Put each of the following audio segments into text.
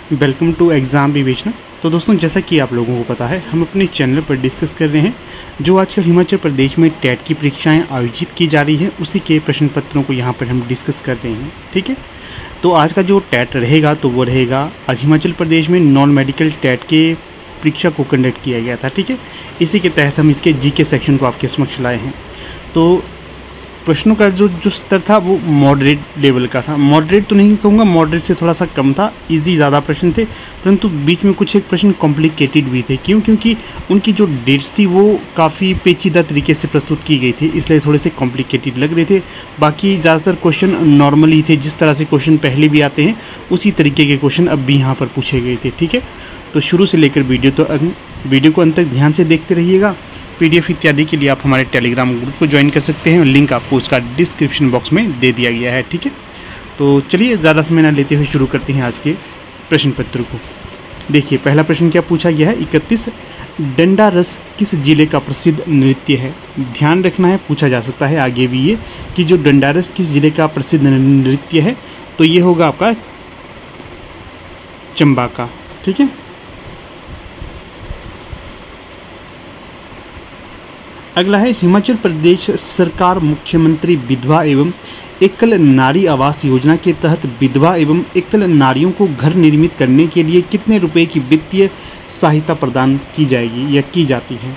Welcome to exam विवेचना। तो दोस्तों, जैसा कि आप लोगों को पता है, हम अपने चैनल पर डिस्कस कर रहे हैं जो आजकल हिमाचल प्रदेश में टेट की परीक्षाएं आयोजित की जा रही हैं, उसी के प्रश्न पत्रों को यहाँ पर हम डिस्कस कर रहे हैं। ठीक है, तो आज का जो टेट रहेगा तो वो रहेगा, आज हिमाचल प्रदेश में नॉन मेडिकल टेट के परीक्षा को कंडक्ट किया गया था। ठीक है, इसी के तहत हम इसके जीके सेक्शन को आपके समक्ष लाए हैं। तो प्रश्नों का जो स्तर था वो मॉडरेट लेवल का था। मॉडरेट तो नहीं कहूँगा, मॉडरेट से थोड़ा सा कम था, इजी ज़्यादा प्रश्न थे, परंतु बीच में कुछ एक प्रश्न कॉम्प्लिकेटेड भी थे। क्योंकि उनकी जो डेट्स थी वो काफ़ी पेचीदा तरीके से प्रस्तुत की गई थी, इसलिए थोड़े से कॉम्प्लिकेटेड लग रहे थे। बाकी ज़्यादातर क्वेश्चन नॉर्मल ही थे, जिस तरह से क्वेश्चन पहले भी आते हैं उसी तरीके के क्वेश्चन अब भी यहाँ पर पूछे गए थे। ठीक है, तो शुरू से लेकर वीडियो को अंत तक ध्यान से देखते रहिएगा। पीडीएफ इत्यादि के लिए आप हमारे टेलीग्राम ग्रुप को ज्वाइन कर सकते हैं, लिंक आपको उसका डिस्क्रिप्शन बॉक्स में दे दिया गया है। ठीक है, तो चलिए ज़्यादा समय न लेते हुए शुरू करते हैं आज के प्रश्न पत्र को। देखिए, पहला प्रश्न क्या पूछा गया है, 31, डंडा रस किस जिले का प्रसिद्ध नृत्य है। ध्यान रखना है, पूछा जा सकता है आगे भी ये कि जो डंडा रस किस जिले का प्रसिद्ध नृत्य है, तो ये होगा आपका चंबा का। ठीक है, अगला है, हिमाचल प्रदेश सरकार मुख्यमंत्री विधवा एवं एकल नारी आवास योजना के तहत विधवा एवं एकल नारियों को घर निर्मित करने के लिए कितने रुपए की वित्तीय सहायता प्रदान की जाएगी या की जाती है।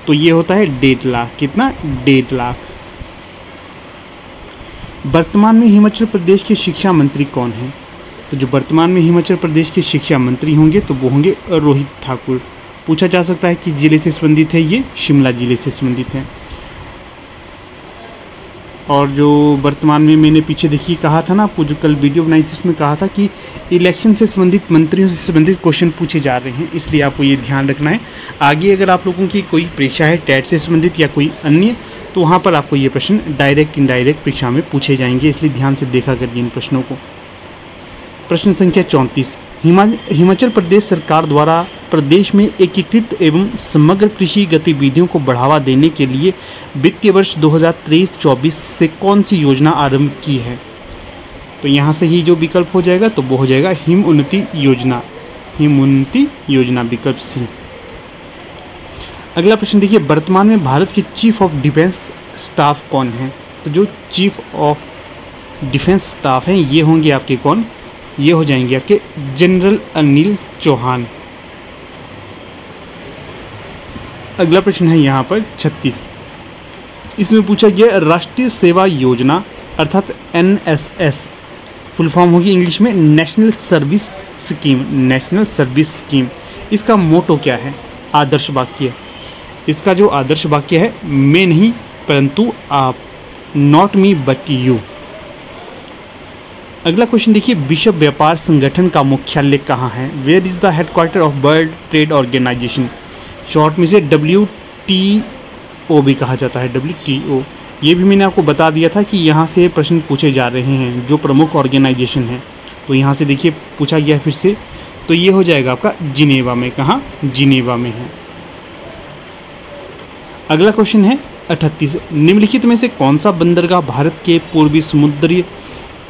तो ये होता है 1.5 लाख। कितना? 1.5 लाख। वर्तमान में हिमाचल प्रदेश के शिक्षा मंत्री कौन हैं? तो जो वर्तमान में हिमाचल प्रदेश के शिक्षा मंत्री होंगे तो वो होंगे रोहित ठाकुर। पूछा जा सकता है कि जिले से संबंधित है, ये शिमला जिले से संबंधित है। और जो वर्तमान में मैंने पीछे देखिए कहा था ना आपको, जो कल वीडियो बनाई थी उसमें कहा था कि इलेक्शन से संबंधित, मंत्रियों से संबंधित क्वेश्चन पूछे जा रहे हैं, इसलिए आपको ये ध्यान रखना है। आगे अगर आप लोगों की कोई परीक्षा है टेट से संबंधित या कोई अन्य, तो वहाँ पर आपको ये प्रश्न डायरेक्ट इनडायरेक्ट परीक्षा में पूछे जाएंगे, इसलिए ध्यान से देखा करिए इन प्रश्नों को। प्रश्न संख्या 34, हिमाचल प्रदेश सरकार द्वारा प्रदेश में एकीकृत एवं समग्र कृषि गतिविधियों को बढ़ावा देने के लिए वित्तीय वर्ष 2023-24 से कौन सी योजना आरंभ की है। तो यहाँ से ही जो विकल्प हो जाएगा तो वो हो जाएगा हिम उन्नति योजना। हिम उन्नति योजना विकल्प सी। अगला प्रश्न देखिए, वर्तमान में भारत के चीफ ऑफ डिफेंस स्टाफ कौन है। तो जो चीफ ऑफ डिफेंस स्टाफ हैं ये होंगे आपके कौन, ये हो जाएंगे आपके जनरल अनिल चौहान। अगला प्रश्न है यहाँ पर 36, इसमें पूछा गया राष्ट्रीय सेवा योजना अर्थात NSS फुल फॉर्म होगी इंग्लिश में national service scheme. National service scheme, इसका मोटो क्या है, आदर्श वाक्य। इसका जो आदर्श वाक्य है, मैं नहीं परंतु आप, नॉट मी बट यू। अगला क्वेश्चन देखिए, विश्व व्यापार संगठन का मुख्यालय कहाँ है। Where is the headquarter of world trade organization. Short में से WTO भी कहा जाता है, WTO। ये भी मैंने आपको बता दिया था कि यहाँ से प्रश्न पूछे जा रहे हैं, जो प्रमुख ऑर्गेनाइजेशन है। तो यहाँ से देखिए पूछा गया फिर से, तो ये हो जाएगा आपका जिनेवा में। कहाँ? जिनेवा में है। अगला क्वेश्चन है 38, निम्नलिखित में से कौन सा बंदरगाह भारत के पूर्वी समुद्री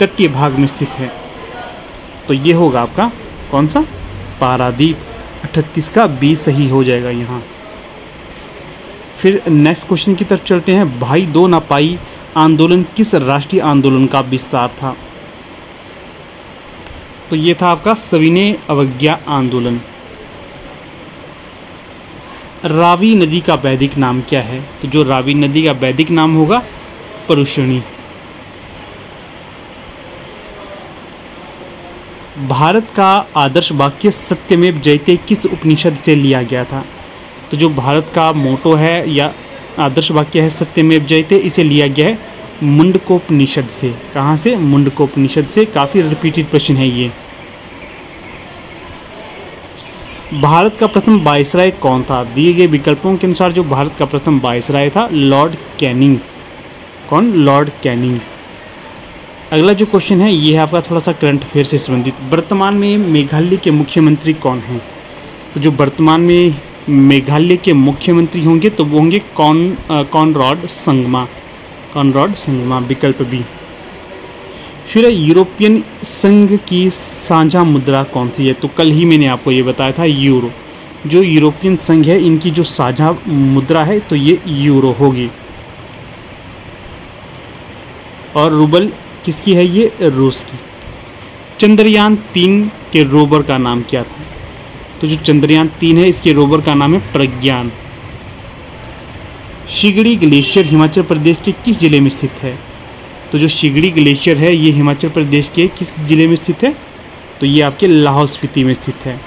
तटीय भाग में स्थित है। तो ये होगा आपका कौन सा, पारादीप। 38 का B सही हो जाएगा यहाँ। फिर नेक्स्ट क्वेश्चन की तरफ चलते हैं, भाई दो ना पाई आंदोलन किस राष्ट्रीय आंदोलन का विस्तार था। तो ये था आपका सविनय अवज्ञा आंदोलन। रावी नदी का वैदिक नाम क्या है। तो जो रावी नदी का वैदिक नाम होगा परुषणी। भारत का आदर्श वाक्य सत्यमेव जयते किस उपनिषद से लिया गया था। तो जो भारत का मोटो है या आदर्श वाक्य है सत्यमेव जयते, इसे लिया गया है मुंडकोपनिषद से। कहाँ से? मुंडकोपनिषद से। काफ़ी रिपीटेड प्रश्न है ये। भारत का प्रथम वायसराय कौन था। दिए गए विकल्पों के अनुसार जो भारत का प्रथम वायसराय था, लॉर्ड कैनिंग। कौन? Lord Canning. अगला जो क्वेश्चन है ये है आपका थोड़ा सा करंट अफेयर से संबंधित। वर्तमान में मेघालय के मुख्यमंत्री कौन हैं। तो जो वर्तमान में मेघालय के मुख्यमंत्री होंगे तो वो होंगे कॉनराड संगमा। कॉनराड संगमा विकल्प बी। फिर यूरोपियन संघ की साझा मुद्रा कौन सी है? तो कल ही मैंने आपको ये बताया था, यूरो। जो यूरोपियन संघ है इनकी जो साझा मुद्रा है तो ये यूरो होगी। और रूबल किसकी है? ये रूस की। चंद्रयान 3 के रोवर का नाम क्या था? तो जो चंद्रयान 3 है इसके रोवर का नाम है प्रज्ञान। शिगड़ी ग्लेशियर हिमाचल प्रदेश के किस जिले में स्थित है? तो जो शिगड़ी ग्लेशियर है ये हिमाचल प्रदेश के किस जिले में स्थित है? तो ये आपके लाहौल स्पीति में स्थित है।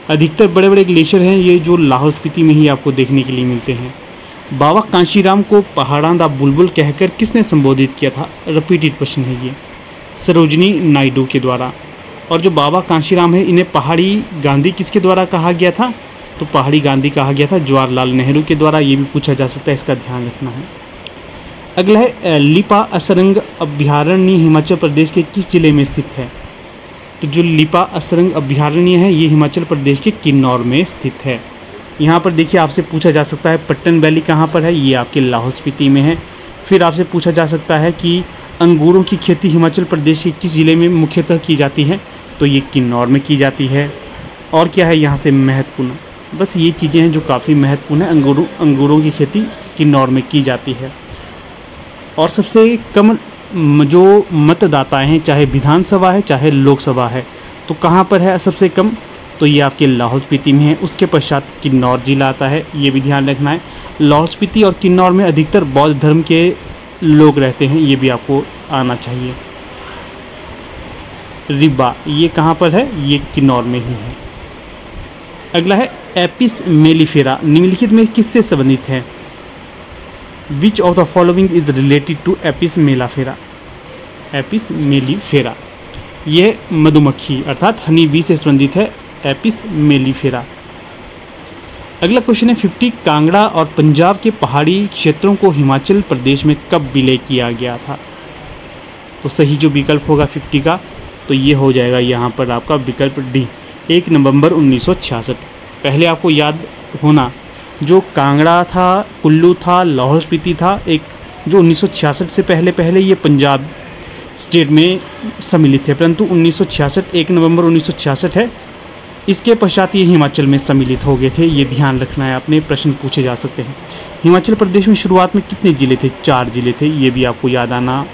अधिकतर बड़े बड़े ग्लेशियर हैं ये जो लाहौल स्पीति में ही आपको देखने के लिए मिलते हैं। बाबा कांशीराम को पहाड़ां दा बुलबुल कहकर किसने संबोधित किया था? रिपीटेड क्वेश्चन है ये, सरोजनी नायडू के द्वारा। और जो बाबा कांशीराम है इन्हें पहाड़ी गांधी किसके द्वारा कहा गया था? तो पहाड़ी गांधी कहा गया था जवाहरलाल नेहरू के द्वारा। ये भी पूछा जा सकता है, इसका ध्यान रखना है। अगला है लिपा असरंग अभ्यारण्य हिमाचल प्रदेश के किस जिले में स्थित है? तो जो लिपा असरंग अभ्यारण्य है ये हिमाचल प्रदेश के किन्नौर में स्थित है। यहाँ पर देखिए आपसे पूछा जा सकता है पट्टन वैली कहाँ पर है? ये आपके लाहौल स्पीति में है। फिर आपसे पूछा जा सकता है कि अंगूरों की खेती हिमाचल प्रदेश के किस जिले में मुख्यतः की जाती है? तो ये किन्नौर में की जाती है। और क्या है यहाँ से महत्वपूर्ण? बस ये चीज़ें हैं जो काफ़ी महत्वपूर्ण है। अंगूरों की खेती किन्नौर में की जाती है। और सबसे कम जो मतदाता हैं, चाहे विधानसभा है चाहे लोकसभा है, तो कहाँ पर है सबसे कम? तो ये आपके लाहौल स्पीति में है। उसके पश्चात किन्नौर जिला आता है, ये भी ध्यान रखना है। लाहौल स्पीति और किन्नौर में अधिकतर बौद्ध धर्म के लोग रहते हैं, ये भी आपको आना चाहिए। रिब्बा ये कहाँ पर है? ये किन्नौर में ही है। अगला है एपिस मेलिफेरा निम्नलिखित में किससे संबंधित है? Which of the following is related to Apis mellifera? Apis mellifera ये मधुमक्खी अर्थात हनी बी से संबंधित है, एपिस मेलिफेरा। अगला क्वेश्चन है 50 कांगड़ा और पंजाब के पहाड़ी क्षेत्रों को हिमाचल प्रदेश में कब विलय किया गया था? तो सही जो विकल्प होगा 50 का तो ये हो जाएगा यहाँ पर आपका विकल्प डी, 1 नवंबर 1966। पहले आपको याद होना जो कांगड़ा था, कुल्लू था, लाहौल स्पीति था, एक जो 1966 से पहले ये पंजाब स्टेट में सम्मिलित थे, परंतु 1966 1 नवंबर 1966 है, इसके पश्चात ये हिमाचल में सम्मिलित हो गए थे। ये ध्यान रखना है, अपने प्रश्न पूछे जा सकते हैं। हिमाचल प्रदेश में शुरुआत में कितने ज़िले थे? 4 ज़िले थे, ये भी आपको याद आना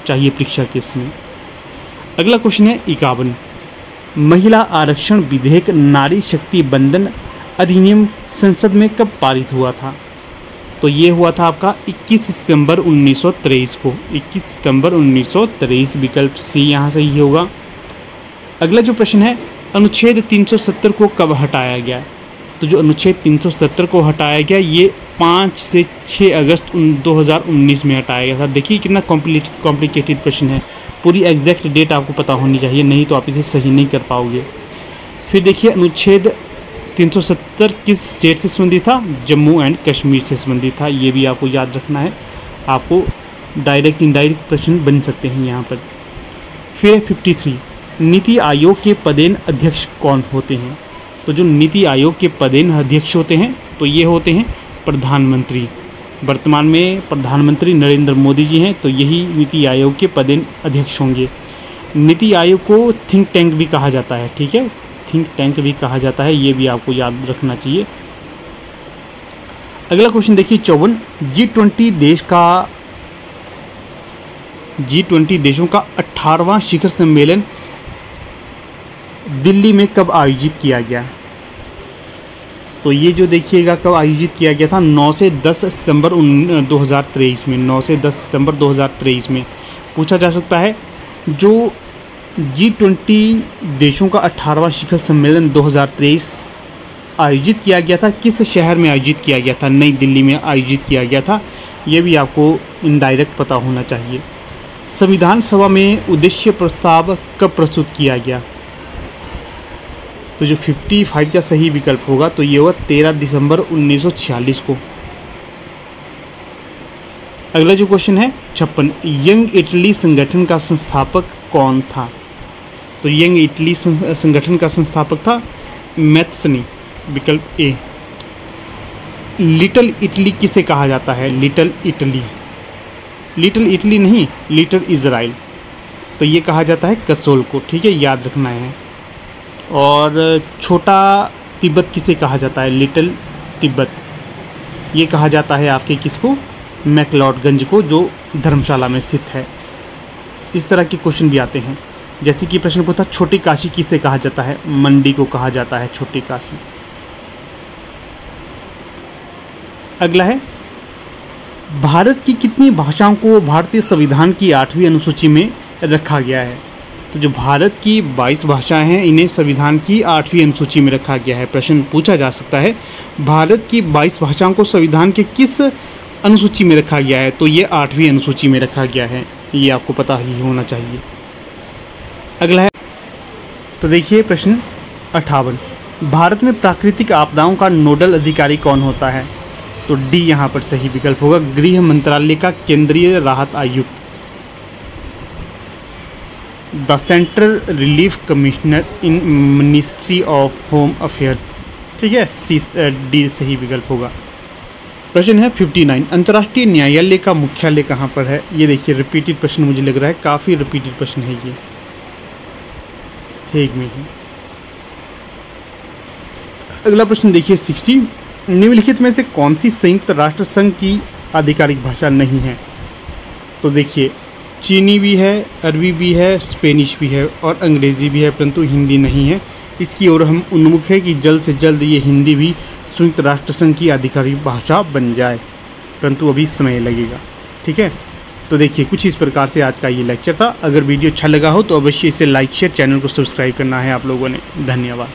चाहिए परीक्षा के इसमें। अगला क्वेश्चन है 51 महिला आरक्षण विधेयक नारी शक्ति बंधन अधिनियम संसद में कब पारित हुआ था? तो ये हुआ था आपका 21 सितंबर 1923 को, 21 सितंबर 1923, विकल्प सी यहाँ से ही होगा। अगला जो प्रश्न है अनुच्छेद 370 को कब हटाया गया? तो जो अनुच्छेद 370 को हटाया गया ये 5 से 6 अगस्त 2019 में हटाया गया था। देखिए कितना कॉम्प्लिकेटेड प्रश्न है, पूरी एग्जैक्ट डेट आपको पता होनी चाहिए, नहीं तो आप इसे सही नहीं कर पाओगे। फिर देखिए अनुच्छेद 370 किस स्टेट से संबंधित था? जम्मू एंड कश्मीर से संबंधित था, ये भी आपको याद रखना है। आपको डायरेक्ट इनडायरेक्ट प्रश्न बन सकते हैं यहाँ पर। फिर 53 नीति आयोग के पदेन अध्यक्ष कौन होते हैं? तो जो नीति आयोग के पदेन अध्यक्ष होते हैं तो ये होते हैं प्रधानमंत्री। वर्तमान में प्रधानमंत्री नरेंद्र मोदी जी हैं, तो यही नीति आयोग के पदेन अध्यक्ष होंगे। नीति आयोग को थिंक टैंक भी कहा जाता है, ठीक है, थिंक टैंक भी कहा जाता है, ये भी आपको याद रखना चाहिए। अगला क्वेश्चन देखिए 54 G20 देशों का 18वां शिखर सम्मेलन दिल्ली में कब आयोजित किया गया? तो ये जो देखिएगा कब आयोजित किया गया था, 9 से 10 सितंबर 2023 में, 9 से 10 सितंबर 2023 में। पूछा जा सकता है जो G20 देशों का 18वां शिखर सम्मेलन 2023 आयोजित किया गया था, किस शहर में आयोजित किया गया था? नई दिल्ली में आयोजित किया गया था, ये भी आपको इनडायरेक्ट पता होना चाहिए। संविधान सभा में उद्देश्य प्रस्ताव कब प्रस्तुत किया गया? तो जो 55 का सही विकल्प होगा तो ये होगा 13 दिसंबर 1946 को। अगला जो क्वेश्चन है 56 यंग इटली संगठन का संस्थापक कौन था? तो यंग इटली संगठन का संस्थापक था मैथ्सनी, विकल्प ए। लिटिल इटली किसे कहा जाता है? लिटिल इटली लिटिल इटली नहीं, लिटिल इज़राइल, तो ये कहा जाता है कसोल को, ठीक है, याद रखना है। और छोटा तिब्बत किसे कहा जाता है? लिटिल तिब्बत। ये कहा जाता है आपके किसको? मैक्लोडगंज को, जो धर्मशाला में स्थित है। इस तरह के क्वेश्चन भी आते हैं। जैसे कि प्रश्न पूछा छोटी काशी किसे कहा जाता है? मंडी को कहा जाता है छोटी काशी। अगला है, भारत की कितनी भाषाओं को भारतीय संविधान की 8वीं अनुसूची में रखा गया है? तो जो भारत की 22 भाषाएं हैं, इन्हें संविधान की 8वीं अनुसूची में रखा गया है। प्रश्न पूछा जा सकता है, भारत की 22 भाषाओं को संविधान के किस अनुसूची में रखा गया है? तो ये 8वीं अनुसूची में रखा गया है, ये आपको पता ही होना चाहिए। अगला है, तो देखिए प्रश्न 58, भारत में प्राकृतिक आपदाओं का नोडल अधिकारी कौन होता है? तो डी यहाँ पर सही विकल्प होगा, गृह मंत्रालय का केंद्रीय राहत आयुक्त, the central relief commissioner in ministry of home affairs, ठीक है, सी डी सही विकल्प होगा। प्रश्न है 59, अंतर्राष्ट्रीय न्यायालय का मुख्यालय कहाँ पर है? ये देखिए रिपीटेड प्रश्न मुझे लग रहा है, काफ़ी रिपीटेड प्रश्न है ये, हेग में है। अगला प्रश्न देखिए 60, निम्नलिखित में से कौन सी संयुक्त राष्ट्र संघ की आधिकारिक भाषा नहीं है? तो देखिए चीनी भी है, अरबी भी है, स्पेनिश भी है और अंग्रेज़ी भी है, परंतु हिंदी नहीं है। इसकी ओर हम उन्मुख है कि जल्द से जल्द ये हिंदी भी संयुक्त राष्ट्र संघ की आधिकारिक भाषा बन जाए, परंतु अभी समय लगेगा, ठीक है। तो देखिए कुछ इस प्रकार से आज का ये लेक्चर था। अगर वीडियो अच्छा लगा हो तो अवश्य इसे लाइक शेयर, चैनल को सब्सक्राइब करना है आप लोगों ने। धन्यवाद।